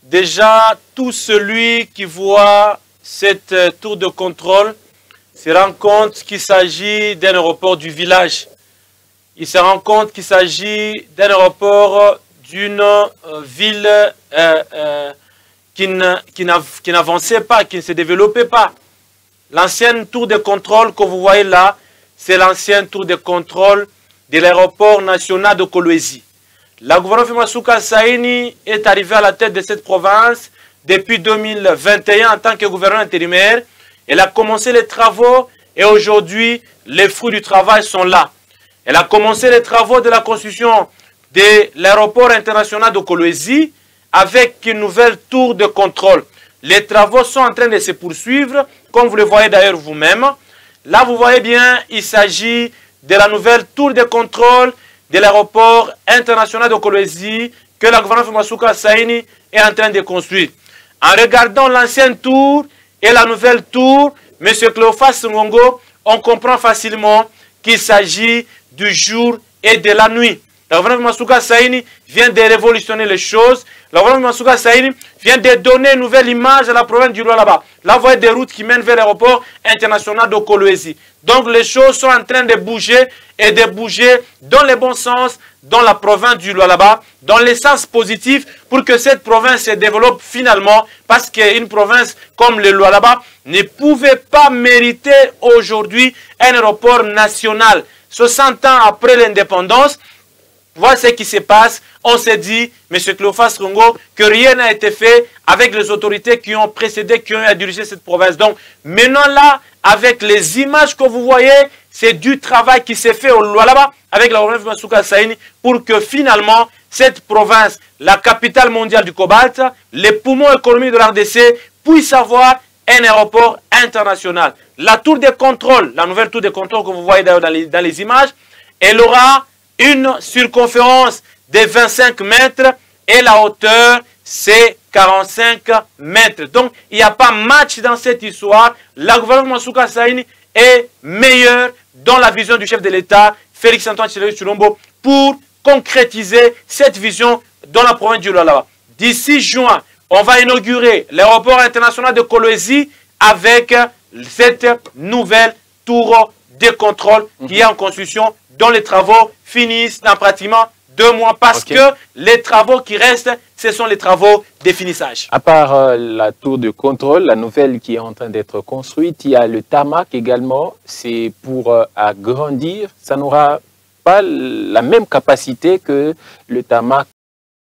Déjà, tout celui qui voit cette tour de contrôle se rend compte qu'il s'agit d'un aéroport du village. Il se rend compte qu'il s'agit d'un aéroport d'une ville qui n'avançait pas, qui ne se développait pas. L'ancienne tour de contrôle que vous voyez là, c'est l'ancienne tour de contrôle de l'aéroport national de Kolwezi. La gouvernement Masuka Saini est arrivé à la tête de cette province depuis 2021 en tant que gouverneur intérimaire. Elle a commencé les travaux et aujourd'hui, les fruits du travail sont là. Elle a commencé les travaux de la construction de l'aéroport international de Kolwezi avec une nouvelle tour de contrôle. Les travaux sont en train de se poursuivre, comme vous le voyez d'ailleurs vous-même. Là, vous voyez bien, il s'agit de la nouvelle tour de contrôle de l'aéroport international de Kolwezi que la gouvernement Masuka Saini est en train de construire. En regardant l'ancienne tour et la nouvelle tour, M. Cléophas Ngongo, on comprend facilement qu'il s'agit du jour et de la nuit. La gouvernement Masuka Saini vient de révolutionner les choses. La gouvernement Masuka Saini vient de donner une nouvelle image à la province du Lualaba. Là, vous voyez des routes qui mènent vers l'aéroport international de Kolwezi. Donc, les choses sont en train de bouger et de bouger dans le bon sens dans la province du Lualaba, dans le sens positif pour que cette province se développe finalement parce qu'une province comme le Lualaba ne pouvait pas mériter aujourd'hui un aéroport national. 60 ans après l'indépendance, voilà ce qui se passe. On s'est dit, M. Cléophas Ngongo, que rien n'a été fait avec les autorités qui ont précédé, qui ont dirigé cette province. Donc, maintenant là, avec les images que vous voyez, c'est du travail qui s'est fait au Lualaba avec la gouvernement Masuka Saini pour que finalement, cette province, la capitale mondiale du cobalt, les poumons économiques de l'RDC, puisse avoir un aéroport international. La tour de contrôle, la nouvelle tour de contrôle que vous voyez dans les images, elle aura une circonférence de 25 mètres et la hauteur c'est 45 mètres. Donc il n'y a pas match dans cette histoire. La gouvernement Masuka Saini est meilleur dans la vision du chef de l'État, Félix Antoine Tshilombo, pour concrétiser cette vision dans la province du Lualaba. D'ici juin, on va inaugurer l'aéroport international de Kolwezi avec cette nouvelle tour de contrôle qui est en construction, dont les travaux finissent dans pratiquement 2 mois parce que les travaux qui restent, ce sont les travaux de finissage. À part la tour de contrôle, la nouvelle qui est en train d'être construite, il y a le tarmac également. C'est pour agrandir. Ça n'aura pas la même capacité que le tarmac